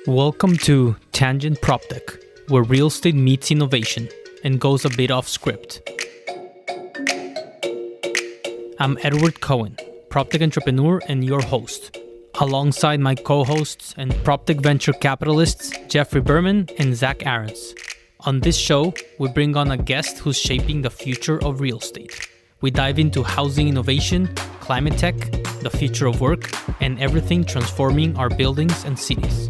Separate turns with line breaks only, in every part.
Welcome to Tangent PropTech, where real estate meets innovation and goes a bit off script. I'm Edward Cohen, PropTech entrepreneur and your host, alongside my co-hosts and PropTech venture capitalists Jeffrey Berman and Zach Aarons. On this show, we bring on a guest who's shaping the future of real estate. We dive into housing innovation, climate tech, the future of work, and everything transforming our buildings and cities.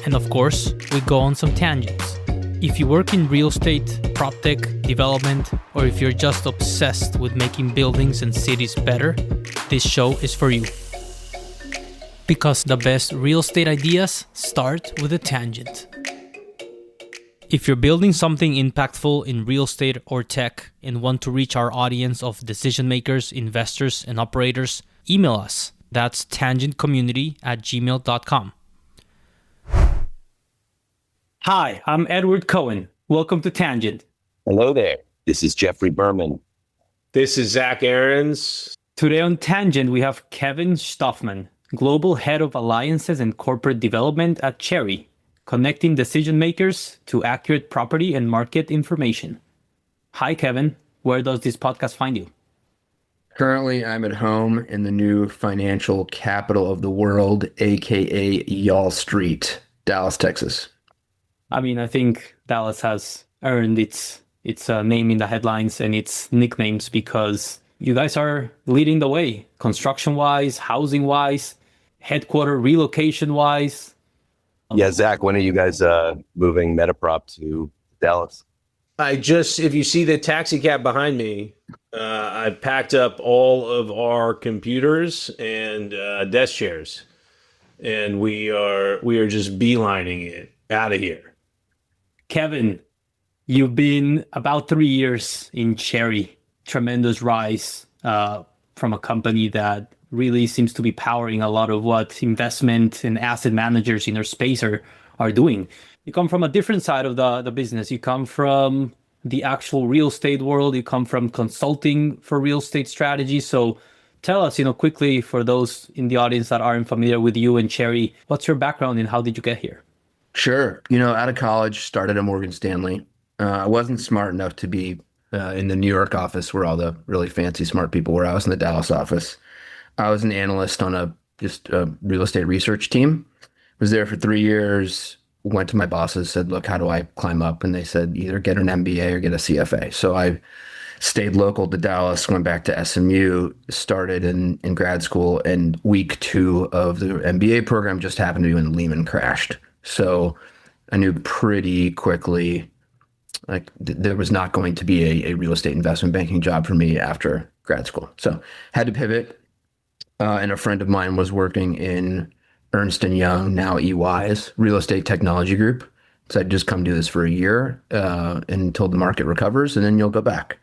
And of course, we go on some tangents. If you work in real estate, PropTech, development, or if you're just obsessed with making buildings and cities better, this show is for you. Because the best real estate ideas start with a tangent. If you're building something impactful in real estate or tech and want to reach our audience of decision makers, investors, and operators, email us. That's tangentcommunity@gmail.com. Hi, I'm Edward Cohen. Welcome to Tangent.
Hello there. This is Jeffrey Berman.
This is Zach Aarons.
Today on Tangent, we have Kevin Shtofman, Global Head of Alliances and Corporate Development at Cherre, connecting decision makers to accurate property and market information. Hi, Kevin. Where does this podcast find you?
Currently, I'm at home in the new financial capital of the world, aka Y'all Street, Dallas, Texas.
I mean, I think Dallas has earned its name in the headlines and its nicknames because you guys are leading the way, construction-wise, housing-wise, headquarter relocation-wise.
Yeah, Zach, when are you guys moving Metaprop to Dallas?
If you see the taxi cab behind me, I packed up all of our computers and desk chairs, and we are just beelining it out of here.
Kevin, you've been about 3 years in Cherre, tremendous rise from a company that really seems to be powering a lot of what investment and asset managers in their space are doing. You come from a different side of the business. You come from the actual real estate world. You come from consulting for real estate strategy. So tell us, quickly for those in the audience that aren't familiar with you and Cherre, what's your background and how did you get here?
Sure. Out of college, started at Morgan Stanley. I wasn't smart enough to be in the New York office where all the really fancy smart people were. I was in the Dallas office. I was an analyst on a real estate research team. Was there for 3 years, went to my bosses, said, look, how do I climb up? And they said, either get an MBA or get a CFA. So I stayed local to Dallas, went back to SMU, started in grad school, and week 2 of the MBA program just happened to be when Lehman crashed. So I knew pretty quickly there was not going to be a real estate investment banking job for me after grad school. So had to pivot. And a friend of mine was working in Ernst & Young, now EY's real estate technology group. So I'd just come do this for a year until the market recovers, and then you'll go back.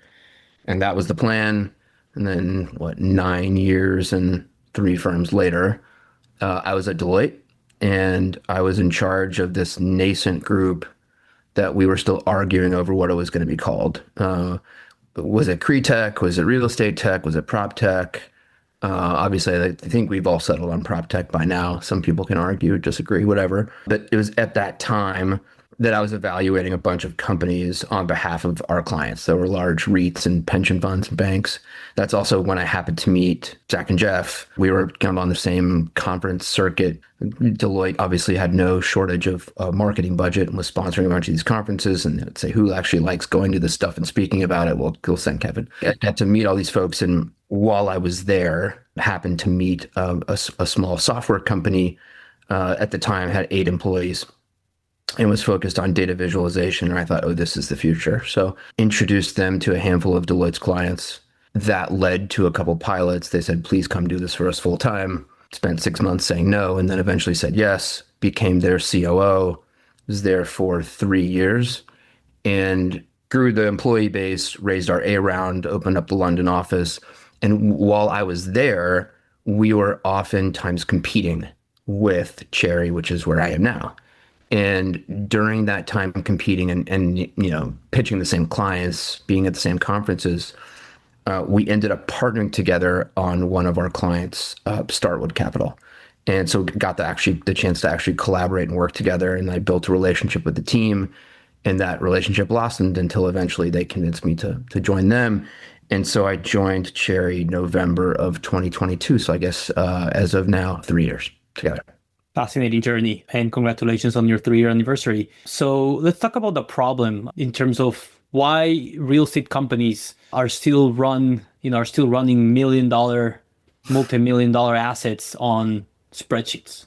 And that was the plan. And then 9 years and 3 firms later, I was at Deloitte, and I was in charge of this nascent group that we were still arguing over what it was going to be called. Was it CRE tech? Was it real estate tech? Was it prop tech? Obviously, I think we've all settled on prop tech by now. Some people can argue, disagree, whatever. But it was at that time that I was evaluating a bunch of companies on behalf of our clients. There were large REITs and pension funds and banks. That's also when I happened to meet Zach and Jeff. We were kind of on the same conference circuit. Deloitte obviously had no shortage of marketing budget and was sponsoring a bunch of these conferences. And they'd say, who actually likes going to this stuff and speaking about it? Well, go send Kevin. I got to meet all these folks. And while I was there, I happened to meet a small software company. At the time, had 8 employees. And was focused on data visualization. And I thought, this is the future. So introduced them to a handful of Deloitte's clients. That led to a couple pilots. They said, please come do this for us full time. Spent 6 months saying no, and then eventually said yes, became their COO, was there for 3 years, and grew the employee base, raised our A round, opened up the London office. And while I was there, we were oftentimes competing with Cherre, which is where I am now. And during that time competing and pitching the same clients, being at the same conferences, we ended up partnering together on one of our clients, Starwood Capital. And so got the chance to actually collaborate and work together. And I built a relationship with the team, and that relationship blossomed until eventually they convinced me to join them. And so I joined Cherre November of 2022. So I guess as of now, 3 years together.
Fascinating journey, and congratulations on your 3-year anniversary. So let's talk about the problem in terms of why real estate companies are still running multi-million-dollar assets on spreadsheets.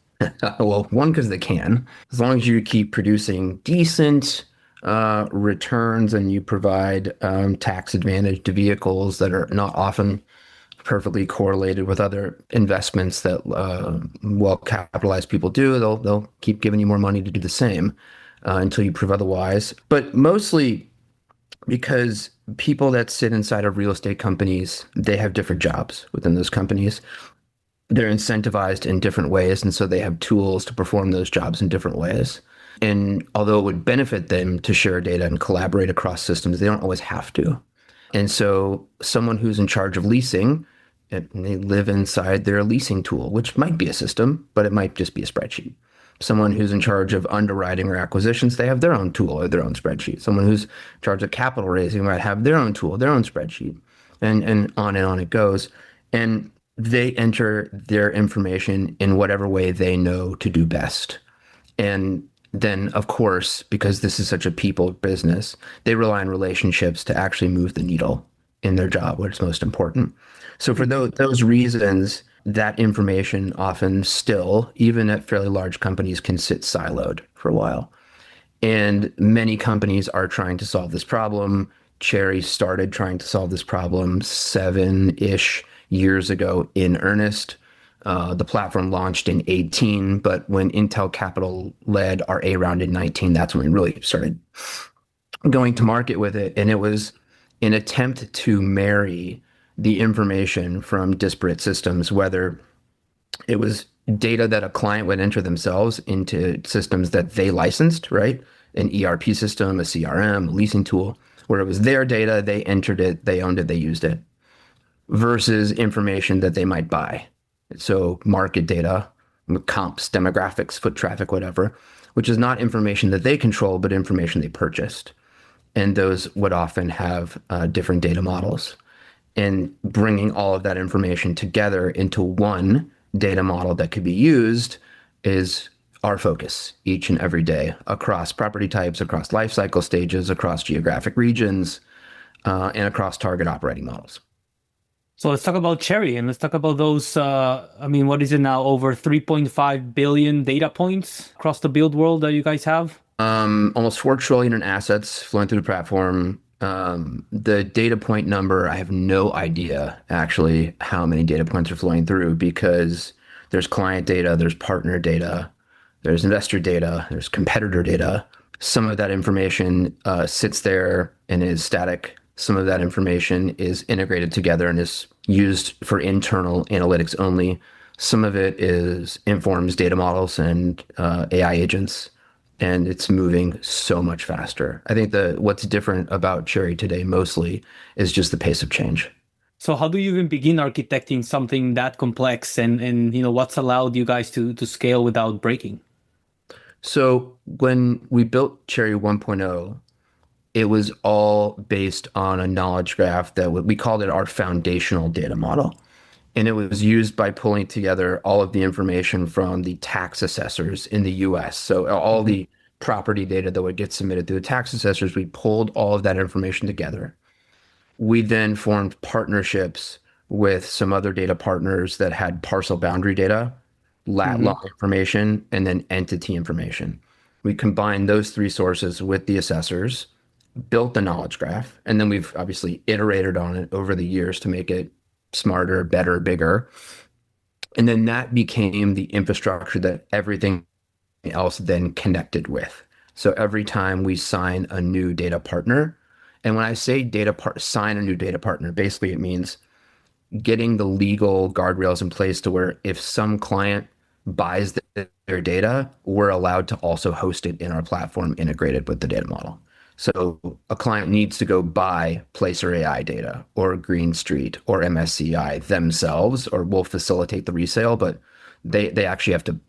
Well, one, because they can, as long as you keep producing decent returns and you provide tax advantaged vehicles that are not often perfectly correlated with other investments that well-capitalized people do. They'll keep giving you more money to do the same until you prove otherwise. But mostly because people that sit inside of real estate companies, they have different jobs within those companies. They're incentivized in different ways, and so they have tools to perform those jobs in different ways. And although it would benefit them to share data and collaborate across systems, they don't always have to. And so someone who's in charge of leasing, and they live inside their leasing tool, which might be a system, but it might just be a spreadsheet. Someone who's in charge of underwriting or acquisitions, they have their own tool or their own spreadsheet. Someone who's in charge of capital raising might have their own tool, their own spreadsheet, and on it goes. And they enter their information in whatever way they know to do best. And then, of course, because this is such a people business, they rely on relationships to actually move the needle in their job, what's most important. So for those reasons, that information often still, even at fairly large companies, can sit siloed for a while. And many companies are trying to solve this problem. Cherre started trying to solve this problem 7-ish years ago in earnest. The platform launched in 2018, but when Intel Capital led our A round in 2019, that's when we really started going to market with it. And it was an attempt to marry the information from disparate systems, whether it was data that a client would enter themselves into systems that they licensed, right? An ERP system, a CRM, a leasing tool, where it was their data, they entered it, they owned it, they used it, versus information that they might buy. So market data, comps, demographics, foot traffic, whatever, which is not information that they control, but information they purchased. And those would often have different data models. And bringing all of that information together into one data model that could be used is our focus each and every day across property types, across life cycle stages, across geographic regions, and across target operating models.
So let's talk about Cherre, and let's talk about those, what is it now, over 3.5 billion data points across the build world that you guys have?
Almost 4 trillion in assets flowing through the platform. The data point number, I have no idea actually how many data points are flowing through, because there's client data, there's partner data, there's investor data, there's competitor data. Some of that information sits there and is static. Some of that information is integrated together and is used for internal analytics only. Some of it informs data models and AI agents, and it's moving so much faster. I think what's different about Cherre today mostly is just the pace of change.
So how do you even begin architecting something that complex, and what's allowed you guys to scale without breaking?
So when we built Cherre 1.0, it was all based on a knowledge graph that we called it our foundational data model. And it was used by pulling together all of the information from the tax assessors in the US. So all the property data that would get submitted to the tax assessors, we pulled all of that information together. We then formed partnerships with some other data partners that had parcel boundary data, lat long information, and then entity information. We combined those 3 sources with the assessors, built the knowledge graph, and then we've obviously iterated on it over the years to make it smarter, better, bigger. And then that became the infrastructure that everything else then connected with. So every time we sign a new data partner, and when I say sign a new data partner, basically it means getting the legal guardrails in place to where if some client buys their data, we're allowed to also host it in our platform integrated with the data model. So a client needs to go buy Placer AI data or Green Street or MSCI themselves, or we'll facilitate the resale, but they actually have to,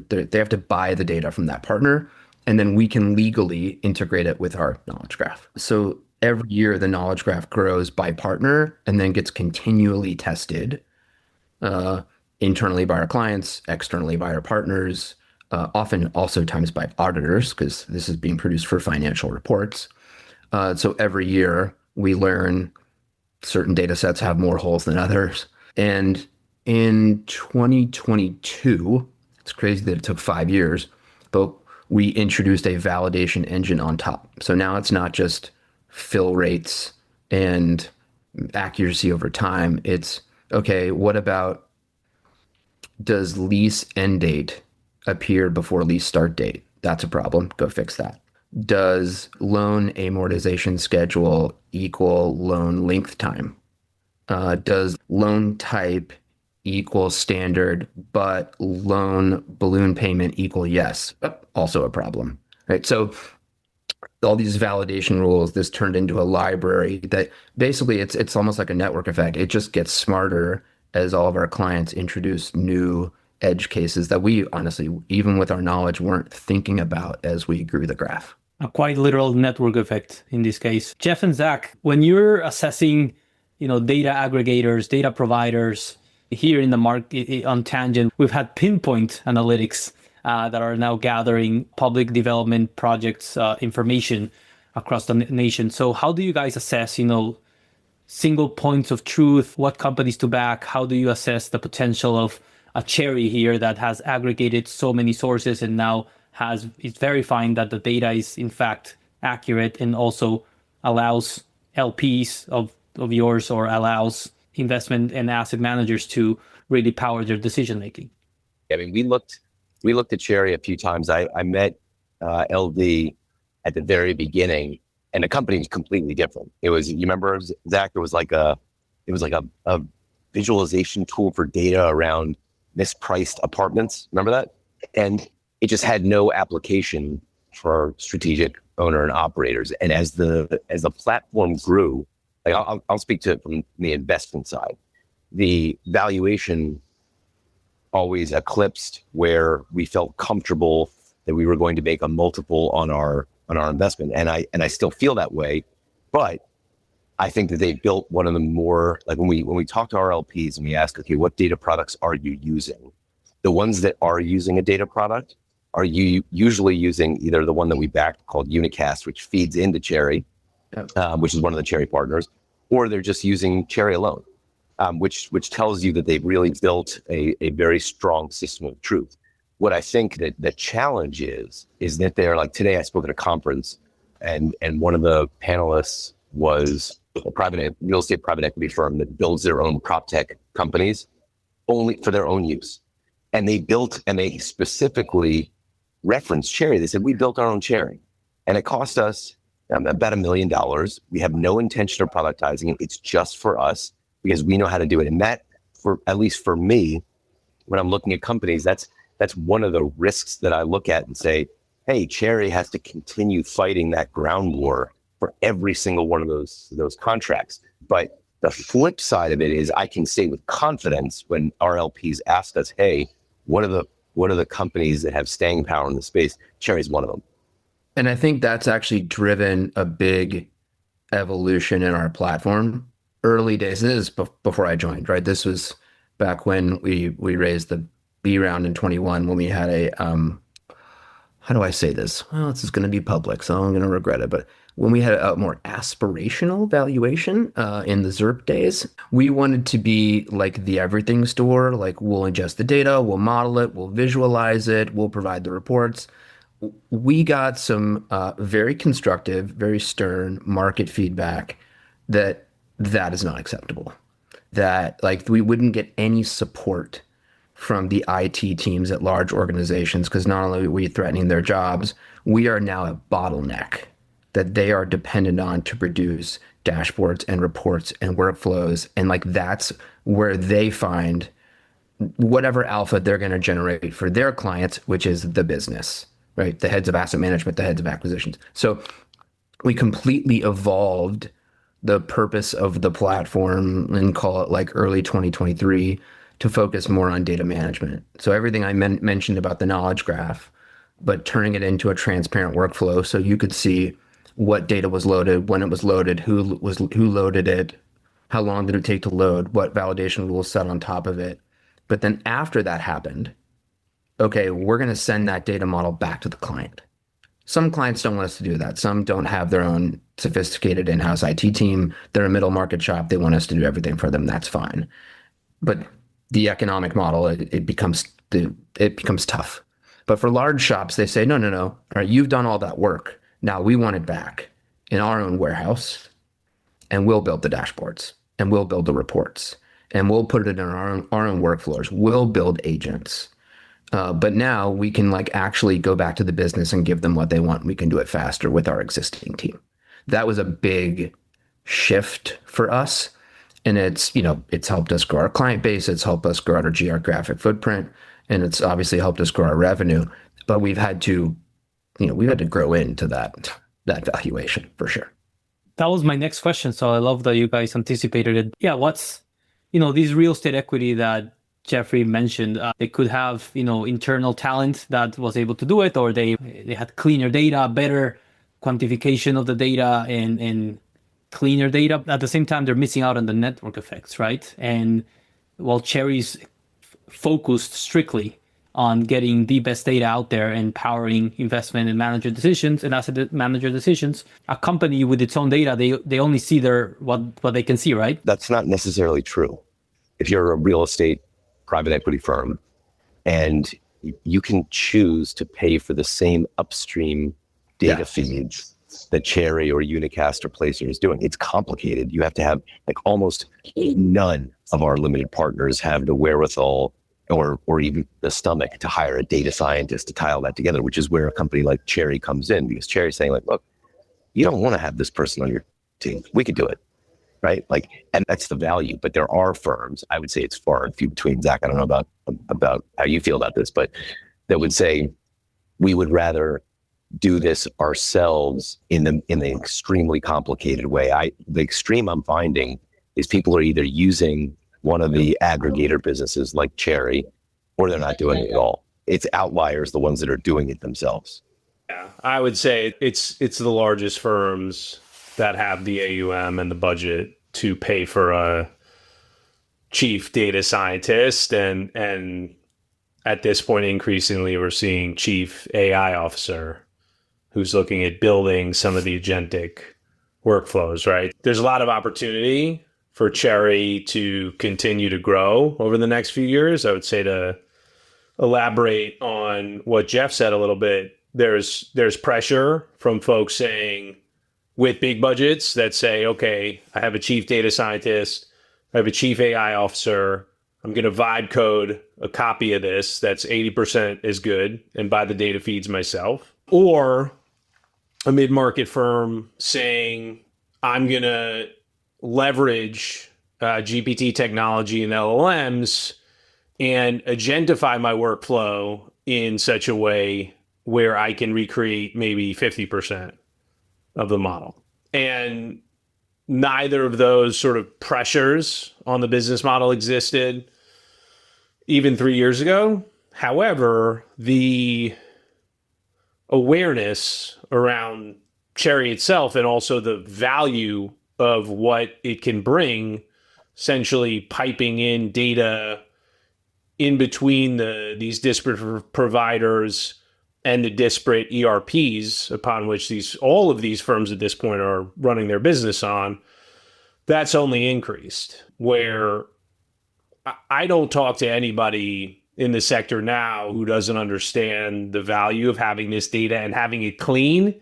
they have to buy the data from that partner, and then we can legally integrate it with our knowledge graph. So every year the knowledge graph grows by partner and then gets continually tested internally by our clients, externally by our partners, often also times by auditors, because this is being produced for financial reports. So every year we learn certain data sets have more holes than others. And in 2022, it's crazy that it took 5 years, but we introduced a validation engine on top. So now it's not just fill rates and accuracy over time. It's, okay, what about, does lease end date appear before lease start date? That's a problem. Go fix that. Does loan amortization schedule equal loan length time? Does loan type equal standard, but loan balloon payment equal yes? Also a problem, right? So all these validation rules, this turned into a library that basically it's almost like a network effect. It just gets smarter as all of our clients introduce new edge cases that we honestly, even with our knowledge, weren't thinking about as we grew the graph.
A quite literal network effect in this case. Jeff and Zach, when you're assessing, data aggregators, data providers here in the market on Tangent, we've had pinpoint analytics that are now gathering public development projects information across the nation. So how do you guys assess, single points of truth, what companies to back? How do you assess the potential of a Cherre here that has aggregated so many sources and now is verifying that the data is in fact accurate and also allows LPs of yours or allows investment and asset managers to really power their decision making?
I mean, we looked at Cherre a few times. I met LD at the very beginning, and the company was completely different. It was, you remember, Zach? It was like a visualization tool for data around mispriced apartments. Remember that? And it just had no application for strategic owner and operators. And as the platform grew, like I'll speak to it from the investment side. The valuation always eclipsed where we felt comfortable that we were going to make a multiple on our investment, and I still feel that way. But I think that they built one of the more, like when we talk to our LPs and we ask, okay, what data products are you using? The ones that are using a data product are you usually using either the one that we backed called Unicast, which feeds into Cherre, which is one of the Cherre partners, or they're just using Cherre alone, which tells you that they've really built a very strong system of truth. What I think that the challenge is that they're like, today I spoke at a conference and one of the panelists was a real estate private equity firm that builds their own prop tech companies only for their own use. And they specifically referenced Cherre. They said, we built our own Cherre and it cost us about $1 million. We have no intention of productizing it. It's just for us because we know how to do it. And that, at least for me, when I'm looking at companies, that's one of the risks that I look at and say, hey, Cherre has to continue fighting that ground war for every single one of those contracts. But the flip side of it is I can say with confidence when our LPs ask us, hey, what are the companies that have staying power in the space? Cherre is one of them.
And I think that's actually driven a big evolution in our platform. Early days, this is before I joined, right? This was back when we raised the B round in 21 when we had a, how do I say this? Well, this is going to be public, so I'm going to regret it. But when we had a more aspirational valuation in the ZERP days, we wanted to be like the everything store. Like we'll ingest the data, we'll model it, we'll visualize it, we'll provide the reports. We got some very constructive, very stern market feedback that is not acceptable. That like we wouldn't get any support from the IT teams at large organizations because not only are we threatening their jobs, we are now a bottleneck that they are dependent on to produce dashboards and reports and workflows. And like that's where they find whatever alpha they're going to generate for their clients, which is the business, right? The heads of asset management, the heads of acquisitions. So we completely evolved the purpose of the platform and call it like early 2023 to focus more on data management. So everything I mentioned about the knowledge graph, but turning it into a transparent workflow so you could see what data was loaded, when it was loaded, who loaded it, how long did it take to load, what validation rules set on top of it. But then after that happened, okay, we're going to send that data model back to the client. Some clients don't want us to do that. Some don't have their own sophisticated in-house IT team. They're a middle market shop. They want us to do everything for them. That's fine. But the economic model, it becomes tough. But for large shops, they say, no. All right, you've done all that work. Now we want it back in our own warehouse, and we'll build the dashboards, and we'll build the reports, and we'll put it in our own workflows. We'll build agents. But now we can actually go back to the business and give them what they want. We can do it faster with our existing team. That was a big shift for us. And it's helped us grow our client base. It's helped us grow our geographic footprint. And it's obviously helped us grow our revenue. But we've had to grow into that valuation for sure.
That was my next question. So I love that you guys anticipated it. Yeah, what's, these real estate equity that Jeffrey mentioned, they could have, internal talent that was able to do it, or they had cleaner data, better quantification of the data and cleaner data. At the same time, they're missing out on the network effects, right? And while Cherre's focused strictly on getting the best data out there and powering investment and manager decisions and asset manager decisions, a company with its own data, they only see what they can see, right?
That's not necessarily true. If you're a real estate private equity firm and you can choose to pay for the same upstream data feeds that Cherre or Unicast or Placer is doing, it's complicated. You have to have almost none of our limited partners have the wherewithal or even the stomach to hire a data scientist to tie all that together, which is where a company like Cherre comes in, because Cherre's saying look, you don't want to have this person on your team. We could do it. Right? And that's the value. But there are firms, I would say it's far and few between, Zach, I don't know about how you feel about this, but that would say we would rather do this ourselves in the extremely complicated way. The extreme I'm finding is people are either using one of the aggregator businesses like Cherre, or they're not doing it at all. It's outliers, the ones that are doing it themselves.
Yeah, I would say it's the largest firms that have the AUM and the budget to pay for a chief data scientist. And at this point, increasingly, we're seeing chief AI officer who's looking at building some of the agentic workflows, right? There's a lot of opportunity for Cherre to continue to grow over the next few years. I would say, to elaborate on what Jeff said a little bit, there's pressure from folks saying, with big budgets, that say, okay, I have a chief data scientist, I have a chief AI officer, I'm going to vibe code a copy of this that's 80% as good and buy the data feeds myself. Or a mid-market firm saying, I'm going to leverage GPT technology and LLMs and agentify my workflow in such a way where I can recreate maybe 50% of the model. And neither of those sort of pressures on the business model existed even 3 years ago. However, the awareness around Cherre itself and also the value of what it can bring, essentially piping in data in between these disparate providers and the disparate ERPs upon which all of these firms at this point are running their business on, that's only increased. Where I don't talk to anybody in the sector now who doesn't understand the value of having this data and having it clean.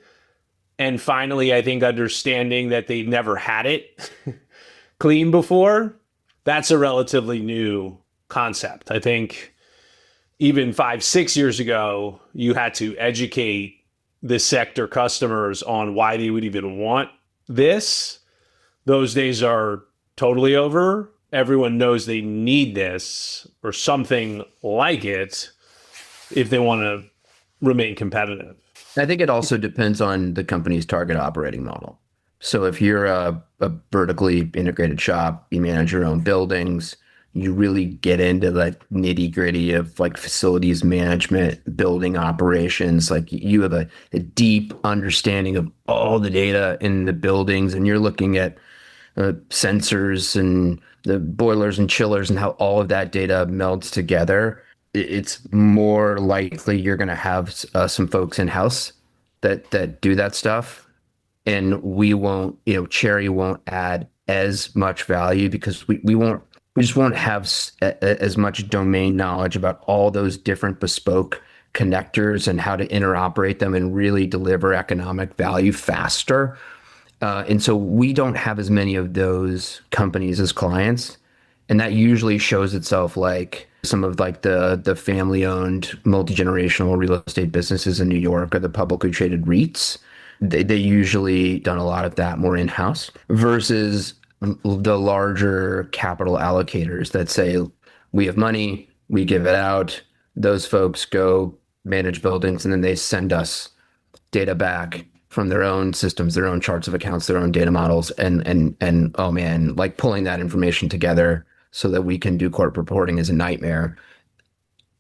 And finally, I think understanding that they never had it clean before. That's a relatively new concept. I think even 5-6 years ago, you had to educate the sector customers on why they would even want this. Those days are totally over. Everyone knows they need this or something like it if they want to remain competitive.
I think it also depends on the company's target operating model. So if you're a vertically integrated shop, you manage your own buildings, you really get into the nitty gritty of like facilities management, building operations. Like you have a deep understanding of all the data in the buildings, and you're looking at sensors and the boilers and chillers and how all of that data melds together. It's more likely you're going to have some folks in house that do that stuff, and we won't, Cherre won't add as much value because we just won't have as much domain knowledge about all those different bespoke connectors and how to interoperate them and really deliver economic value faster. And so we don't have as many of those companies as clients. And that usually shows itself like some of like the family-owned multi-generational real estate businesses in New York or the publicly traded REITs. They usually done a lot of that more in-house versus the larger capital allocators that say, we have money, we give it out. Those folks go manage buildings and then they send us data back from their own systems, their own charts of accounts, their own data models, and oh man, like pulling that information together so that we can do corporate reporting is a nightmare.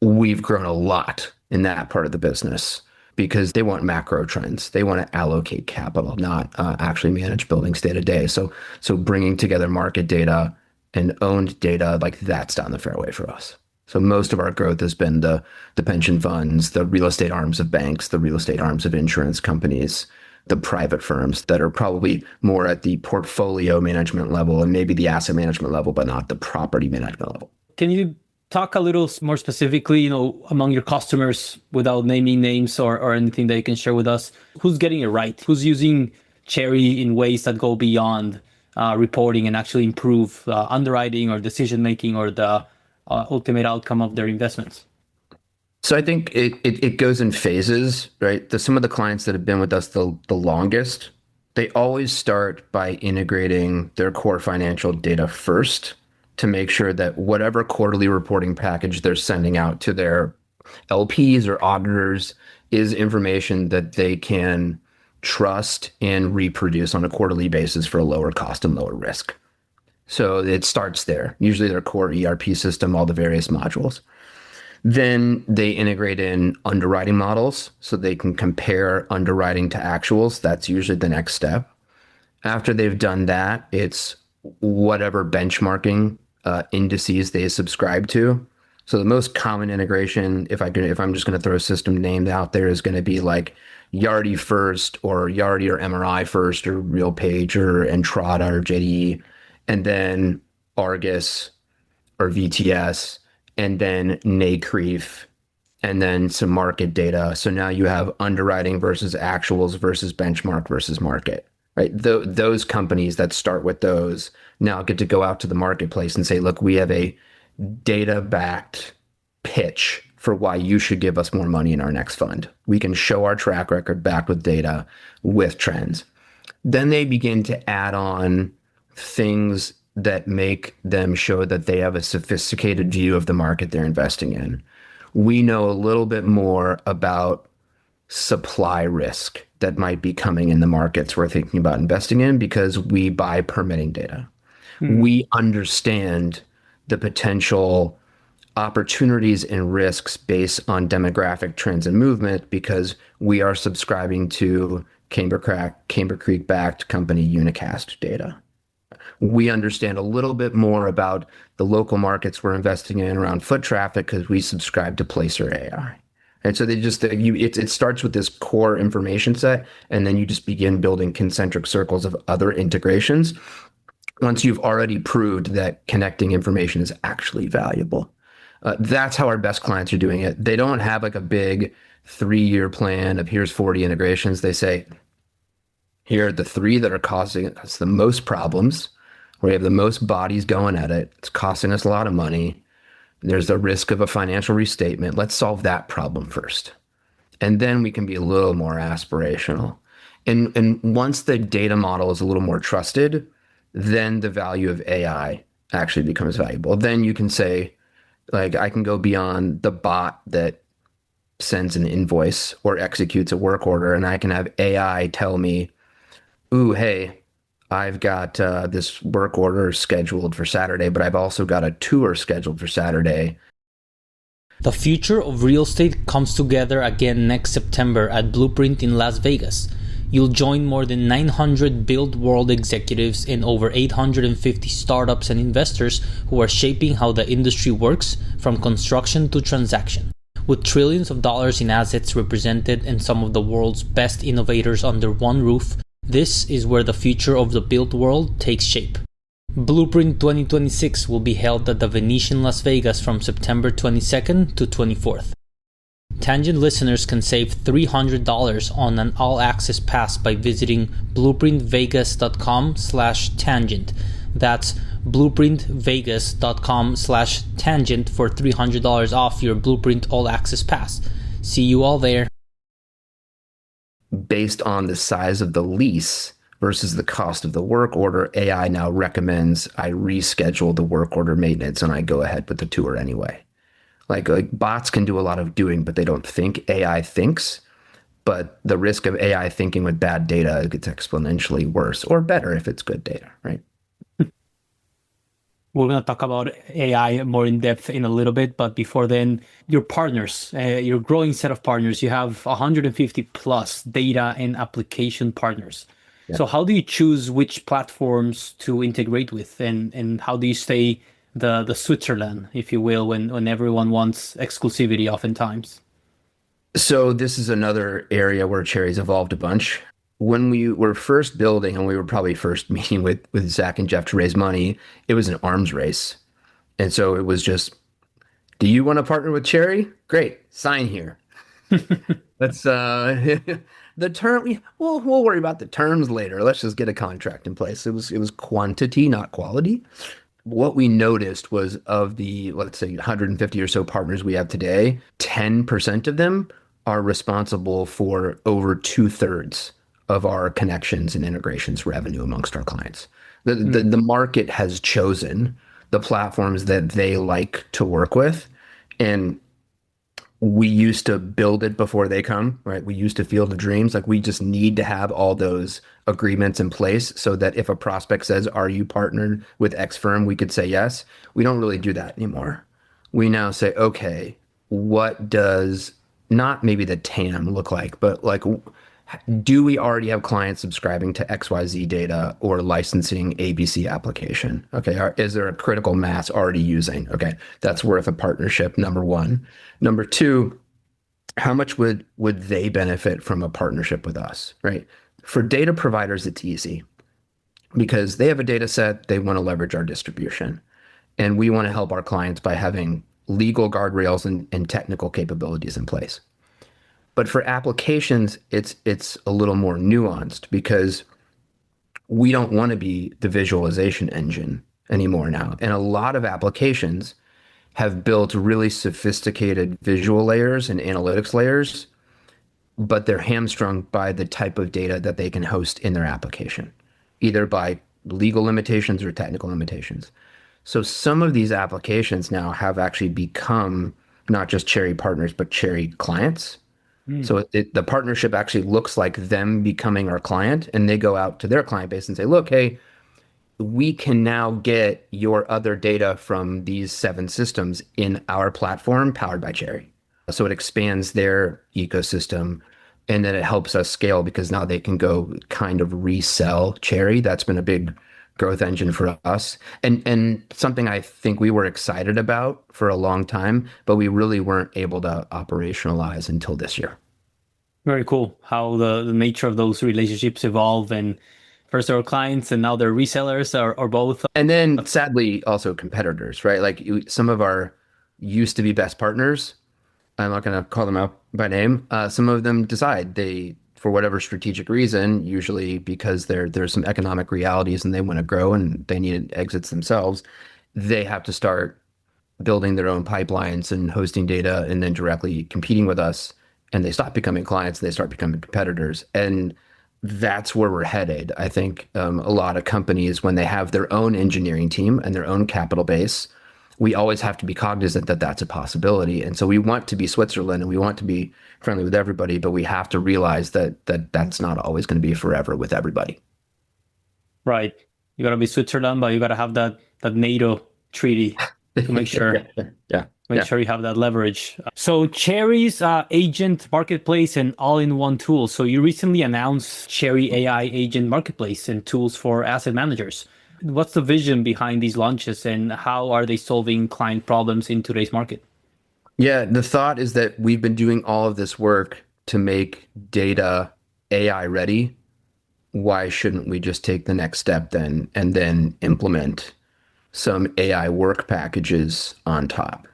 We've grown a lot in that part of the business because they want macro trends. They want to allocate capital, not actually manage buildings day to day. So bringing together market data and owned data, like that's down the fairway for us. So most of our growth has been the pension funds, the real estate arms of banks, the real estate arms of insurance companies, the private firms that are probably more at the portfolio management level and maybe the asset management level, but not the property management level.
Can you talk a little more specifically, among your customers without naming names or anything that you can share with us, who's getting it right? Who's using Cherre in ways that go beyond reporting and actually improve underwriting or decision-making or the ultimate outcome of their investments?
So I think it goes in phases, right? Some of the clients that have been with us the longest, they always start by integrating their core financial data first to make sure that whatever quarterly reporting package they're sending out to their LPs or auditors is information that they can trust and reproduce on a quarterly basis for a lower cost and lower risk. So it starts there, usually their core ERP system, all the various modules. Then they integrate in underwriting models so they can compare underwriting to actuals. That's usually the next step. After they've done that, it's whatever benchmarking indices they subscribe to. So the most common integration, if I'm just going to throw a system name out there, is going to be like Yardi first, or Yardi or MRI first, or RealPage or Entrada or JDE, and then Argus or VTS, and then NACREF, and then some market data. So now you have underwriting versus actuals versus benchmark versus market, right? Those companies that start with those now get to go out to the marketplace and say, look, we have a data-backed pitch for why you should give us more money in our next fund. We can show our track record backed with data with trends. Then they begin to add on things that make them show that they have a sophisticated view of the market they're investing in. We know a little bit more about supply risk that might be coming in the markets we're thinking about investing in because we buy permitting data. We understand the potential opportunities and risks based on demographic trends and movement because we are subscribing to Camber Creek backed company Unicast data. We understand a little bit more about the local markets we're investing in around foot traffic because we subscribe to Placer AI. And so it starts with this core information set, and then you just begin building concentric circles of other integrations once you've already proved that connecting information is actually valuable. That's how our best clients are doing it. They don't have like a big 3-year plan of here's 40 integrations. They say, here are the 3 that are causing us the most problems, where we have the most bodies going at it. It's costing us a lot of money. There's the risk of a financial restatement. Let's solve that problem first. And then we can be a little more aspirational. And once the data model is a little more trusted, then the value of AI actually becomes valuable. Then you can say, like, I can go beyond the bot that sends an invoice or executes a work order, and I can have AI tell me, ooh, hey, I've got this work order scheduled for Saturday, but I've also got a tour scheduled for Saturday.
The future of real estate comes together again next September at Blueprint in Las Vegas. You'll join more than 900 built world executives and over 850 startups and investors who are shaping how the industry works from construction to transaction. With trillions of dollars in assets represented and some of the world's best innovators under one roof, this is where the future of the built world takes shape. Blueprint 2026 will be held at the Venetian Las Vegas from September 22nd to 24th. Tangent listeners can save $300 on an all-access pass by visiting blueprintvegas.com/tangent. That's blueprintvegas.com/tangent for $300 off your Blueprint all-access pass. See you all there.
Based on the size of the lease versus the cost of the work order, AI now recommends I reschedule the work order maintenance and I go ahead with the tour anyway. Like bots can do a lot of doing, but they don't think. AI thinks, but the risk of AI thinking with bad data gets exponentially worse, or better if it's good data, right?
We're going to talk about AI more in depth in a little bit, but before then, your partners, your growing set of partners, you have 150 plus data and application partners. Yeah. So how do you choose which platforms to integrate with, and how do you stay the Switzerland, if you will, when everyone wants exclusivity oftentimes?
So this is another area where Cherre's evolved a bunch. When we were first building, and we were probably first meeting with Zach and Jeff to raise money, it was an arms race. And so it was just, do you want to partner with Cherre? Great, sign here. Let's the term, we'll worry about the terms later. Let's just get a contract in place. It was quantity, not quality. What we noticed was, of the, let's say, 150 or so partners we have today, 10% of them are responsible for over 2/3 of our connections and integrations revenue amongst our clients. The market has chosen the platforms that they like to work with, and we used to build it before they come, right? We used to field the dreams. Like, we just need to have all those agreements in place so that if a prospect says, are you partnered with X firm? We could say yes. We don't really do that anymore. We now say, okay, what does not maybe the TAM look like, but like, do we already have clients subscribing to XYZ data or licensing ABC application? Okay, is there a critical mass already using? Okay, that's worth a partnership, number one. Number two, how much would they benefit from a partnership with us, right? For data providers, it's easy because they have a data set, they want to leverage our distribution. And we want to help our clients by having legal guardrails and technical capabilities in place. But for applications, it's a little more nuanced because we don't want to be the visualization engine anymore now. And a lot of applications have built really sophisticated visual layers and analytics layers, but they're hamstrung by the type of data that they can host in their application, either by legal limitations or technical limitations. So some of these applications now have actually become not just Cherre partners, but Cherre clients. So the partnership actually looks like them becoming our client, and they go out to their client base and say, look, hey, we can now get your other data from these 7 systems in our platform powered by Cherre. So it expands their ecosystem, and then it helps us scale because now they can go kind of resell Cherre. That's been a big growth engine for us, and something I think we were excited about for a long time, but we really weren't able to operationalize until this year.
Very cool how the nature of those relationships evolve, and first they were clients and now they're resellers or both.
And then sadly also competitors, right? Like some of our used to be best partners, I'm not going to call them out by name. Some of them decide for whatever strategic reason, usually because there's some economic realities and they want to grow and they need exits themselves, they have to start building their own pipelines and hosting data and then directly competing with us. And they stop becoming clients, they start becoming competitors. And that's where we're headed. I think a lot of companies, when they have their own engineering team and their own capital base, we always have to be cognizant that that's a possibility. And so we want to be Switzerland and we want to be friendly with everybody, but we have to realize that that's not always going to be forever with everybody.
Right. You got to be Switzerland, but you got to have that NATO treaty to make sure you have that leverage. So Cherre's agent marketplace and all-in-one tool. So you recently announced Cherre AI agent marketplace and tools for asset managers. What's the vision behind these launches and how are they solving client problems in today's market?
Yeah, the thought is that we've been doing all of this work to make data AI ready. Why shouldn't we just take the next step then and then implement some AI work packages on top?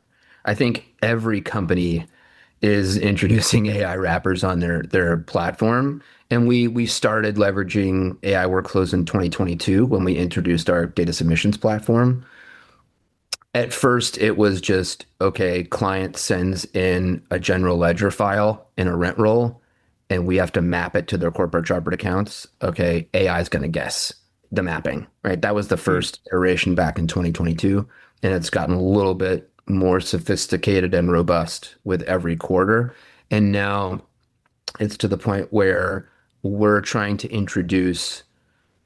I think every company is introducing AI wrappers on their platform. And we started leveraging AI workflows in 2022 when we introduced our data submissions platform. At first, it was just, okay, client sends in a general ledger file in a rent roll, and we have to map it to their corporate chartered accounts. Okay, AI is going to guess the mapping, right? That was the first iteration back in 2022, and it's gotten a little bit more sophisticated and robust with every quarter. And now it's to the point where we're trying to introduce,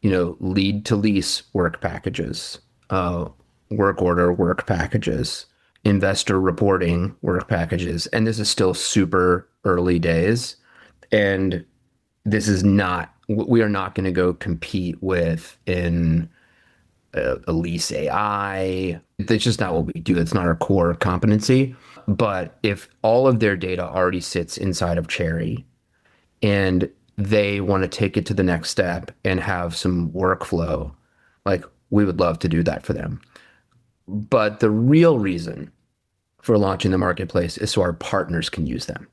lead to lease work packages, work order work packages, investor reporting work packages. And this is still super early days. And we are not going to go compete with in a lease AI. That's just not what we do. It's not our core competency. But if all of their data already sits inside of Cherre and they want to take it to the next step and have some workflow, like we would love to do that for them. But the real reason for launching the marketplace is so our partners can use them.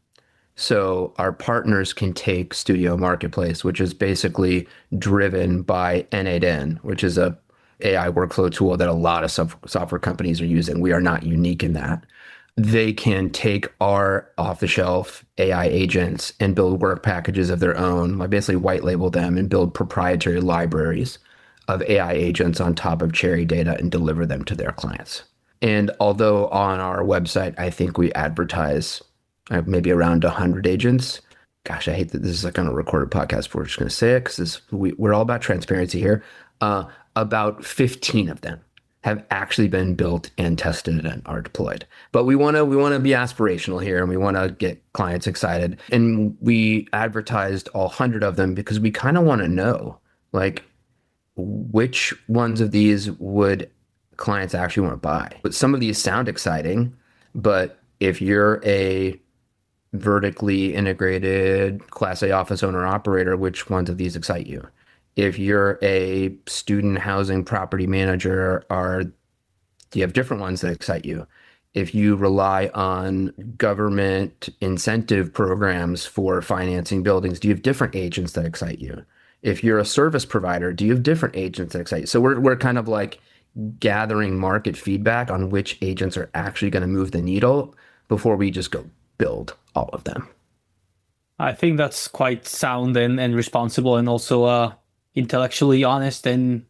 So our partners can take Studio Marketplace, which is basically driven by N8N, which is a AI workflow tool that a lot of software companies are using. We are not unique in that. They can take our off-the-shelf AI agents and build work packages of their own, like basically white label them and build proprietary libraries of AI agents on top of Cherre data and deliver them to their clients. And although on our website, I think we advertise maybe around 100 agents. Gosh, I hate that this is like on a recorded podcast, but we're just going to say it because we're all about transparency here. About 15 of them have actually been built and tested and are deployed. But we want to be aspirational here and we want to get clients excited. And we advertised all 100 of them because we kind of want to know, like, which ones of these would clients actually want to buy. But some of these sound exciting, but if you're a vertically integrated Class A office owner operator, which ones of these excite you? If you're a student housing property manager, do you have different ones that excite you? If you rely on government incentive programs for financing buildings, do you have different agents that excite you? If you're a service provider, do you have different agents that excite you? So we're kind of like gathering market feedback on which agents are actually going to move the needle before we just go build all of them.
I think that's quite sound and responsible and also intellectually honest. And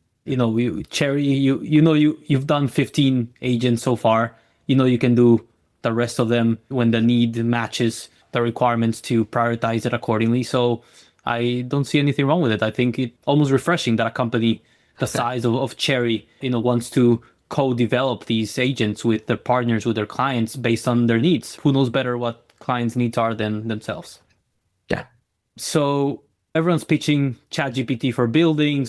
Cherre, you've done 15 agents so far. You can do the rest of them when the need matches the requirements to prioritize it accordingly. So I don't see anything wrong with it. I think it's almost refreshing that a company the size of Cherre, wants to co-develop these agents with their partners, with their clients based on their needs. Who knows better what clients' needs are than themselves?
Yeah.
So everyone's pitching ChatGPT for building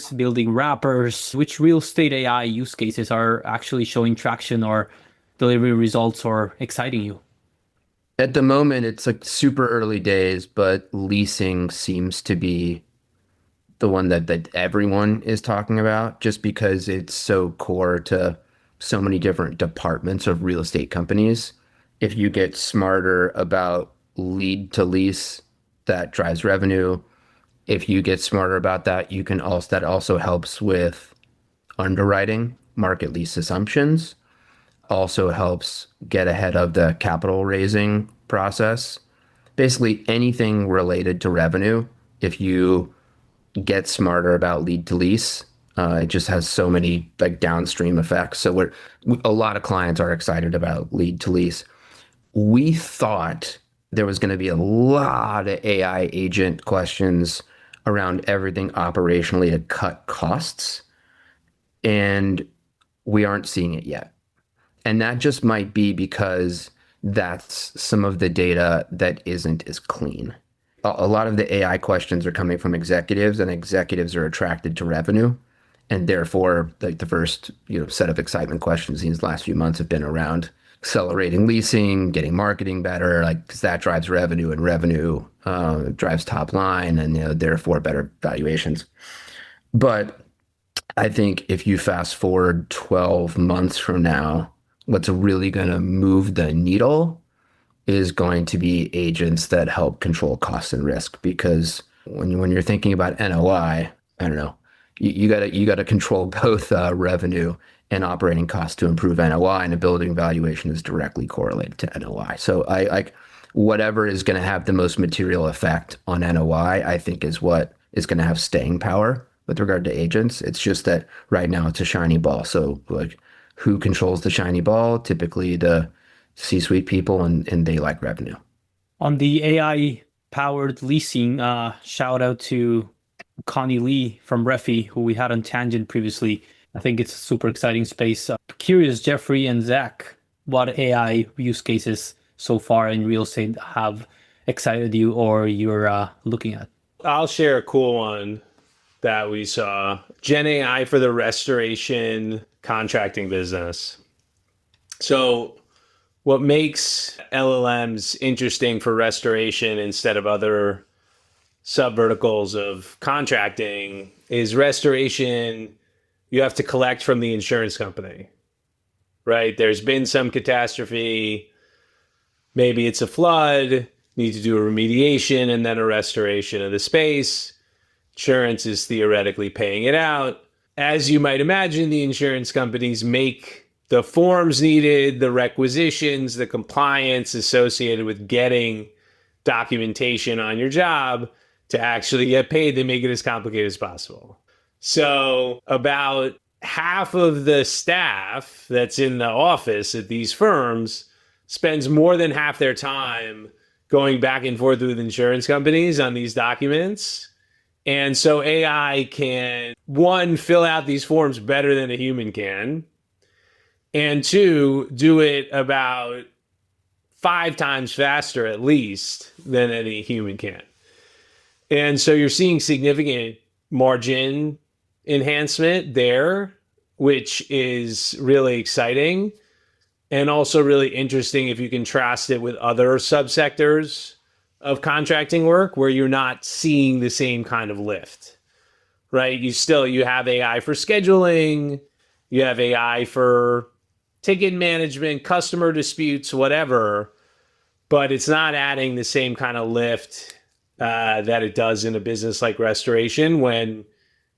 wrappers. Which real estate AI use cases are actually showing traction or delivering results or exciting you?
At the moment, it's like super early days, but leasing seems to be the one that everyone is talking about just because it's so core to so many different departments of real estate companies. If you get smarter about lead to lease, that drives revenue. If you get smarter about that, that also helps with underwriting market lease assumptions, also helps get ahead of the capital raising process. Basically anything related to revenue, if you get smarter about lead to lease, it just has so many like downstream effects. So a lot of clients are excited about lead to lease. We thought there was going to be a lot of AI agent questions around everything operationally to cut costs. and we aren't seeing it yet. And that just might be because that's some of the data that isn't as clean. A lot of the AI questions are coming from executives, and executives are attracted to revenue. And therefore, like the first, set of excitement questions these last few months have been around accelerating leasing, getting marketing better, like, because that drives revenue, and revenue drives top line, and therefore better valuations. But I think if you fast forward 12 months from now, what's really going to move the needle is going to be agents that help control cost and risk. Because when you're thinking about NOI, I don't know, you gotta control both revenue and operating costs to improve NOI, and a building valuation is directly correlated to NOI. So I like whatever is going to have the most material effect on NOI, I think is what is going to have staying power with regard to agents. It's just that right now it's a shiny ball. So like, who controls the shiny ball? Typically the C-suite people, and they like revenue.
On the AI-powered leasing, shout out to Connie Lee from Refi, who we had on Tangent previously. I think it's a super exciting space. Curious, Jeffrey and Zach, what AI use cases so far in real estate have excited you or you're looking at?
I'll share a cool one that we saw. Gen AI for the restoration contracting business. So what makes LLMs interesting for restoration instead of other subverticals of contracting is restoration, you have to collect from the insurance company, right? There's been some catastrophe, maybe it's a flood, need to do a remediation and then a restoration of the space. Insurance is theoretically paying it out. As you might imagine, the insurance companies make the forms needed, the requisitions, the compliance associated with getting documentation on your job to actually get paid. They make it as complicated as possible. So about half of the staff that's in the office at these firms spends more than half their time going back and forth with insurance companies on these documents. And so AI can, one, fill out these forms better than a human can, and two, do it about 5 times faster at least than any human can. And so you're seeing significant margin enhancement there, which is really exciting and also really interesting if you contrast it with other subsectors of contracting work where you're not seeing the same kind of lift, right? You have AI for scheduling, you have AI for ticket management, customer disputes, whatever, but it's not adding the same kind of lift that it does in a business like restoration when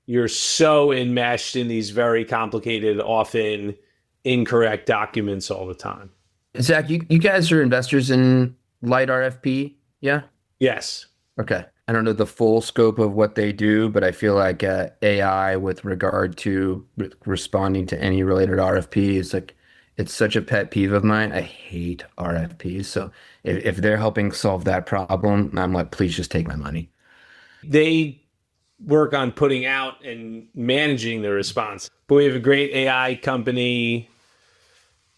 you're so enmeshed in these very complicated, often incorrect documents all the time.
Zach, you guys are investors in Light RFP, yeah?
Yes.
Okay. I don't know the full scope of what they do, but I feel like AI with regard to responding to any related RFP is like, it's such a pet peeve of mine. I hate RFPs. So if they're helping solve that problem, I'm like, please just take my money.
They work on putting out and managing the response. But we have a great AI company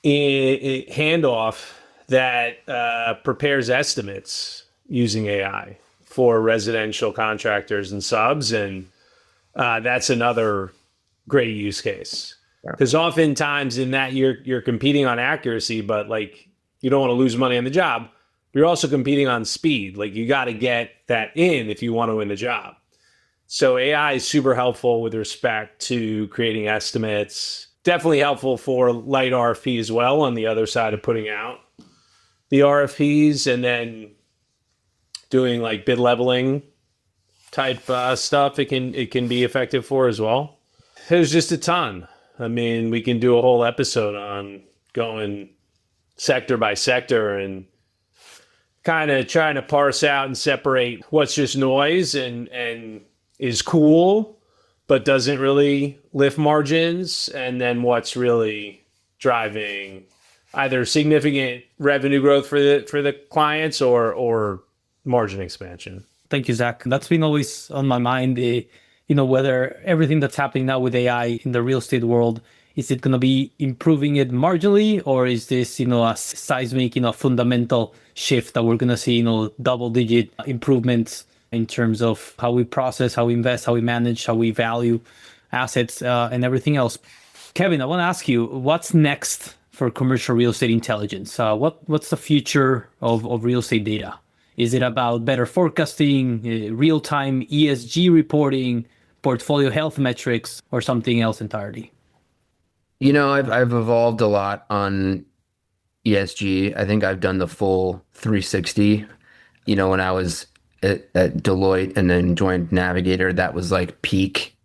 in Handoff that prepares estimates using AI for residential contractors and subs. And that's another great use case. Because oftentimes in that you're competing on accuracy, but like you don't want to lose money on the job. You're also competing on speed. Like you got to get that in if you want to win the job. So AI is super helpful with respect to creating estimates. Definitely helpful for light RFP as well on the other side of putting out the RFPs and then doing like bid leveling type stuff. It can be effective for as well. There's just a ton. I mean, we can do a whole episode on going sector by sector and kind of trying to parse out and separate what's just noise and is cool, but doesn't really lift margins, and then what's really driving either significant revenue growth for the clients or margin expansion.
Thank you, Zach. That's been always on my mind. whether everything that's happening now with AI in the real estate world, is it going to be improving it marginally, or is this, a seismic, fundamental shift that we're going to see, double-digit improvements in terms of how we process, how we invest, how we manage, how we value assets, and everything else. Kevin, I want to ask you, what's next for commercial real estate intelligence? What's the future of real estate data? Is it about better forecasting, real-time ESG reporting, portfolio health metrics, or something else entirely?
I've evolved a lot on ESG. I think I've done the full 360. When I was at Deloitte and then joined Navigator, that was like peak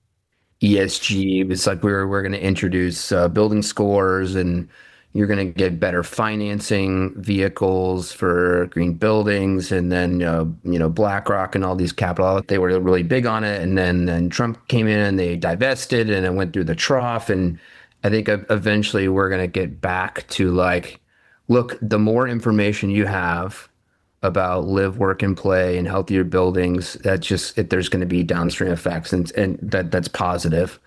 ESG. It was like we're going to introduce building scores, and you're going to get better financing vehicles for green buildings. And then BlackRock and all these capital, they were really big on it. And then Trump came in and they divested, and it went through the trough. And I think eventually we're going to get back to like, look, the more information you have about live, work, and play and healthier buildings, there's going to be downstream effects, and that's positive.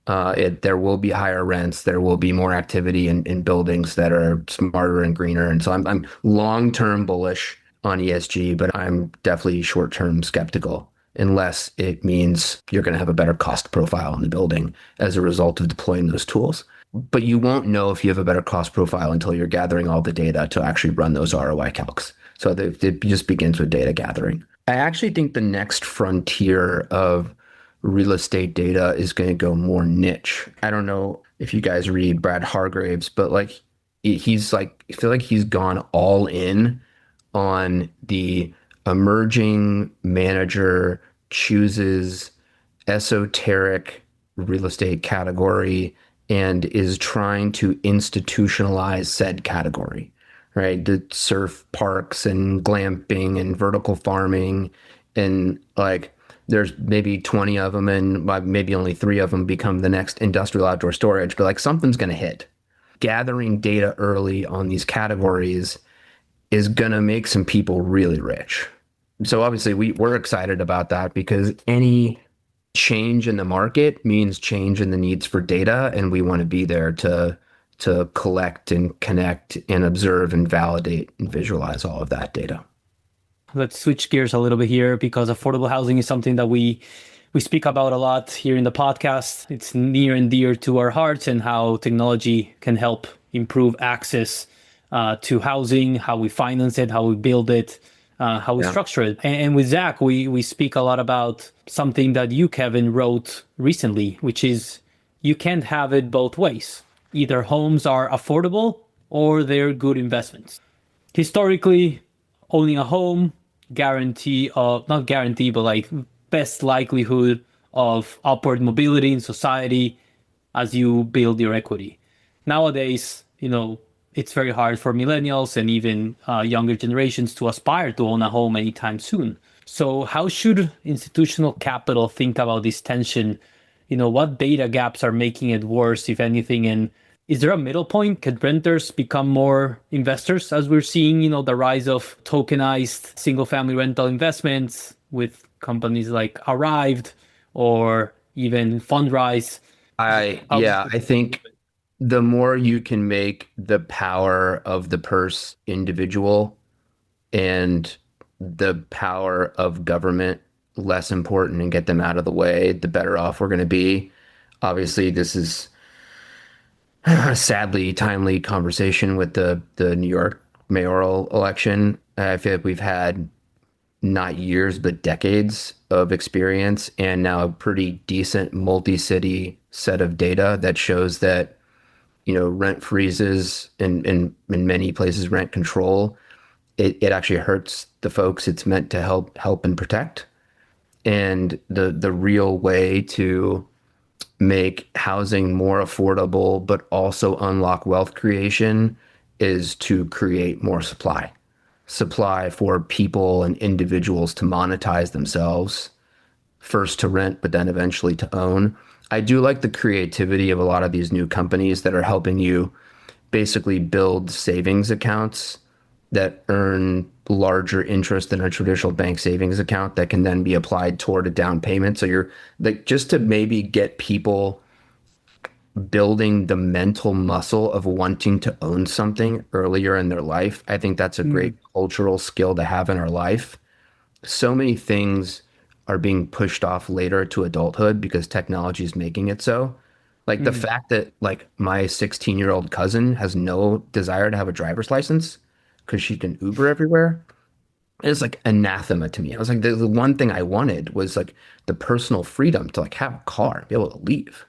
There will be higher rents. There will be more activity in buildings that are smarter and greener. And so I'm long-term bullish on ESG, but I'm definitely short-term skeptical, unless it means you're going to have a better cost profile in the building as a result of deploying those tools. But you won't know if you have a better cost profile until you're gathering all the data to actually run those ROI calcs. So it just begins with data gathering. I actually think the next frontier of real estate data is going to go more niche. I don't know if you guys read Brad Hargraves, but I feel like he's gone all in on the emerging manager chooses esoteric real estate category and is trying to institutionalize said category, right? The surf parks and glamping and vertical farming, and there's maybe 20 of them, and maybe only 3 of them become the next industrial outdoor storage, but something's going to hit. Gathering data early on these categories is going to make some people really rich. So obviously we're excited about that, because any change in the market means change in the needs for data, and we want to be there to collect and connect and observe and validate and visualize all of that data.
Let's switch gears a little bit here, because affordable housing is something that we speak about a lot here in the podcast. It's near and dear to our hearts, and how technology can help improve access to housing, how we finance it, how we build it, how we structure it. And with Zach, we speak a lot about something that you, Kevin, wrote recently, which is you can't have it both ways. Either homes are affordable or they're good investments. Historically, owning a home not guarantee, but best likelihood of upward mobility in society as you build your equity. Nowadays, it's very hard for millennials and even younger generations to aspire to own a home anytime soon. So how should institutional capital think about this tension? What data gaps are making it worse, if anything? And is there a middle point? Can renters become more investors, as we're seeing, the rise of tokenized single-family rental investments with companies like Arrived or even Fundrise?
I think the more you can make the power of the purse individual and the power of government less important and get them out of the way, the better off we're going to be. Obviously, this is a sadly timely conversation with the New York mayoral election. I feel like we've had not years, but decades of experience, and now a pretty decent multi-city set of data that shows that, rent freezes and in many places rent control, it actually hurts the folks it's meant to help and protect. And the real way to make housing more affordable, but also unlock wealth creation, is to create more supply for people and individuals to monetize themselves, first to rent, but then eventually to own. I do like the creativity of a lot of these new companies that are helping you basically build savings accounts that earn larger interest than a traditional bank savings account that can then be applied toward a down payment. So you're like, just to maybe get people building the mental muscle of wanting to own something earlier in their life. I think that's a great cultural skill to have in our life. So many things are being pushed off later to adulthood because technology is making it so. Like the fact that like my 16-year-old cousin has no desire to have a driver's license because she can Uber everywhere. It's like anathema to me. I was like, the one thing I wanted was like the personal freedom to like have a car, be able to leave.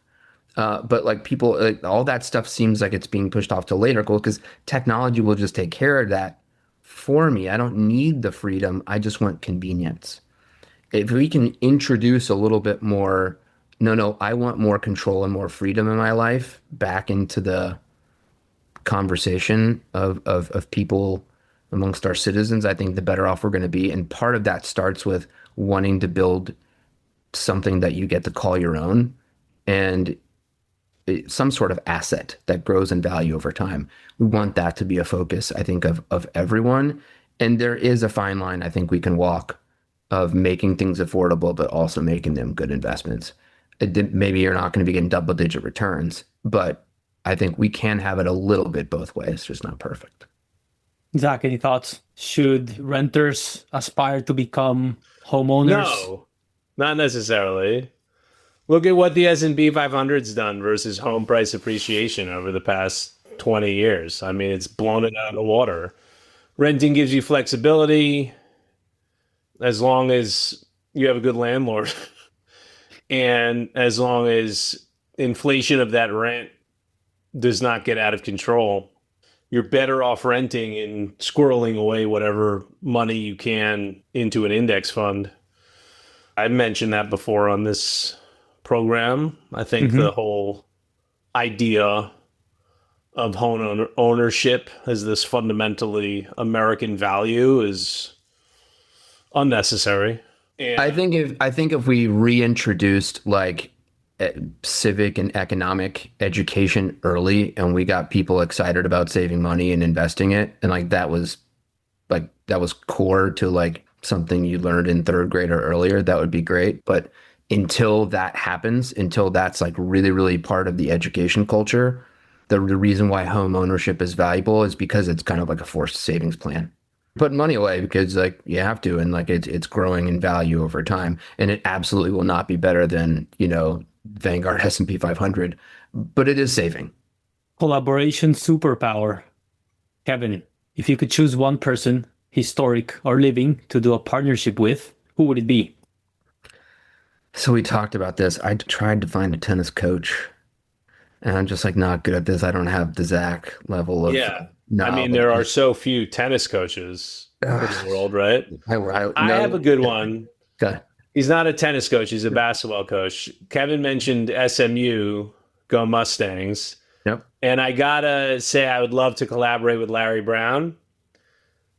But like people, like, all that stuff seems like it's being pushed off to later because technology will just take care of that for me. I don't need the freedom. I just want convenience. If we can introduce a little bit more, no, I want more control and more freedom in my life back into the conversation of people amongst our citizens, I think the better off we're going to be. And part of that starts with wanting to build something that you get to call your own and some sort of asset that grows in value over time. We want that to be a focus, I think, of everyone. And there is a fine line I think we can walk of making things affordable, but also making them good investments. Maybe you're not going to be getting double-digit returns, but I think we can have it a little bit both ways, just not perfect.
Zach, any thoughts? Should renters aspire to become homeowners?
No, not necessarily. Look at what the S&P 500's done versus home price appreciation over the past 20 years. I mean, it's blown it out of the water. Renting gives you flexibility as long as you have a good landlord and as long as inflation of that rent does not get out of control. You're better off renting and squirreling away whatever money you can into an index fund. I mentioned that before on this program. I think the whole idea of home ownership as this fundamentally American value is unnecessary. And
I think if we reintroduced like civic and economic education early and we got people excited about saving money and investing it, and like that was core to like something you learned in third grade or earlier, that would be great. But until that happens, until that's like really, really part of the education culture, the reason why home ownership is valuable is because it's kind of like a forced savings plan. Putting money away because like you have to, and like it's growing in value over time, and it absolutely will not be better than, you know, Vanguard S&P 500, but it is saving.
Collaboration superpower. Kevin, if you could choose one person, historic or living, to do a partnership with, who would it be?
So we talked about this. I tried to find a tennis coach, and I'm just like not good at this. I don't have the Zach level of knowledge.
I mean, there are so few tennis coaches in the world, right? I have a good one.
Okay.
He's not a tennis coach. He's a basketball coach. Kevin mentioned SMU, go Mustangs.
Yep.
And I gotta say, I would love to collaborate with Larry Brown,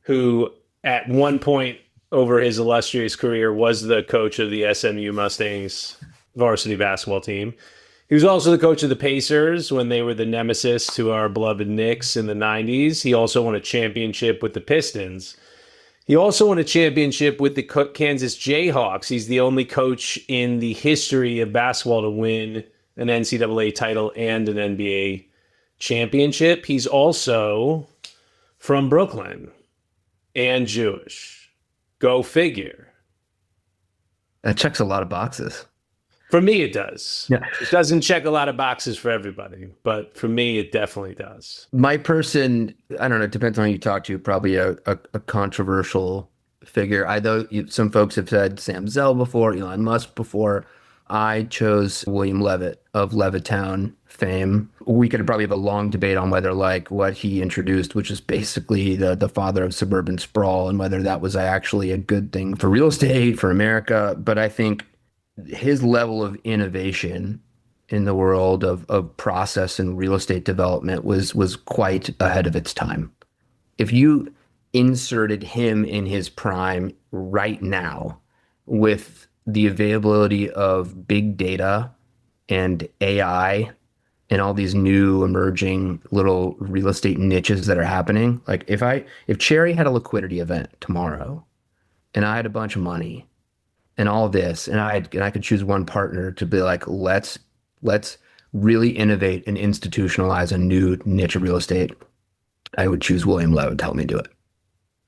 who at one point over his illustrious career was the coach of the SMU Mustangs varsity basketball team. He was also the coach of the Pacers when they were the nemesis to our beloved Knicks in the 90s. He also won a championship with the Pistons. He also won a championship with the Kansas Jayhawks. He's the only coach in the history of basketball to win an NCAA title and an NBA championship. He's also from Brooklyn and Jewish. Go figure.
That checks a lot of boxes.
For me, it does.
Yeah.
It doesn't check a lot of boxes for everybody, but for me, it definitely does.
My person, I don't know, it depends on who you talk to, probably a controversial figure. I know some folks have said Sam Zell before, Elon Musk before. I chose William Levitt of Levittown fame. We could probably have a long debate on whether like what he introduced, which is basically the father of suburban sprawl, and whether that was actually a good thing for real estate, for America. But I think his level of innovation in the world of process and real estate development was quite ahead of its time. If you inserted him in his prime right now with the availability of big data and AI and all these new emerging little real estate niches that are happening. Like if Cherre had a liquidity event tomorrow and I had a bunch of money and all this, and I could choose one partner to be like, let's really innovate and institutionalize a new niche of real estate, I would choose William Levitt to help me do it.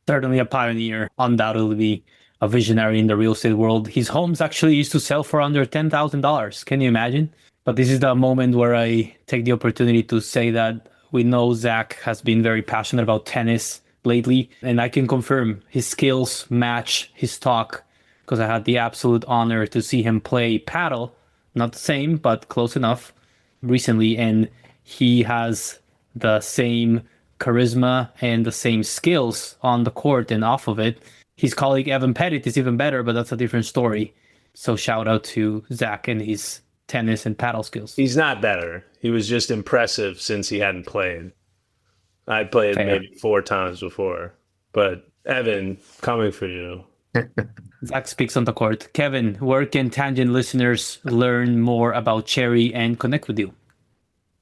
Certainly a pioneer, undoubtedly a visionary in the real estate world. His homes actually used to sell for under $10,000. Can you imagine? But this is the moment where I take the opportunity to say that we know Zach has been very passionate about tennis lately, and I can confirm his skills match his talk, because I had the absolute honor to see him play paddle, not the same, but close enough, recently, and he has the same charisma and the same skills on the court and off of it. His colleague Evan Pettit is even better, but that's a different story. So shout out to Zach and his tennis and paddle skills.
He's not better. He was just impressive since he hadn't played. I played maybe 4 times before, but Evan, coming for you.
Zach speaks on the court. Kevin, where can Tangent listeners learn more about Cherre and connect with you?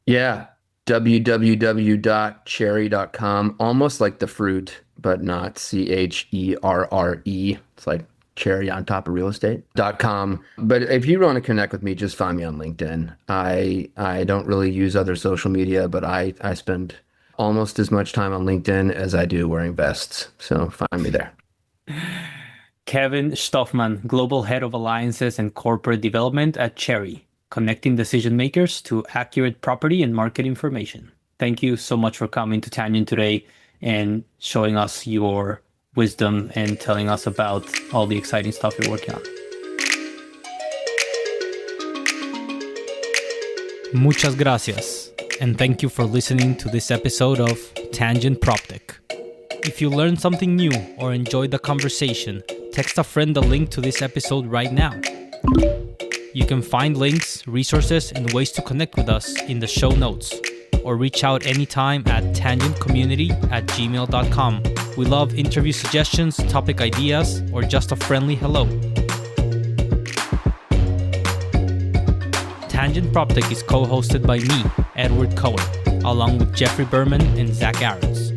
Yeah, www.cherre.com. Almost like the fruit, but not CHERRE. It's like cherry on top of real estate.com. But if you want to connect with me, just find me on LinkedIn. I don't really use other social media, but I spend almost as much time on LinkedIn as I do wearing vests. So find me there.
Kevin Shtofman, Global Head of Alliances and Corporate Development at Cherre, connecting decision makers to accurate property and market information. Thank you so much for coming to Tangent today and showing us your wisdom and telling us about all the exciting stuff you're working on. Muchas gracias, and thank you for listening to this episode of Tangent PropTech. If you learned something new or enjoyed the conversation, text a friend the link to this episode right now. You can find links, resources, and ways to connect with us in the show notes, or reach out anytime at tangentcommunity@gmail.com. We love interview suggestions, topic ideas, or just a friendly hello. Tangent PropTech is co-hosted by me, Edward Cohen, along with Jeffrey Berman and Zach Ahrens.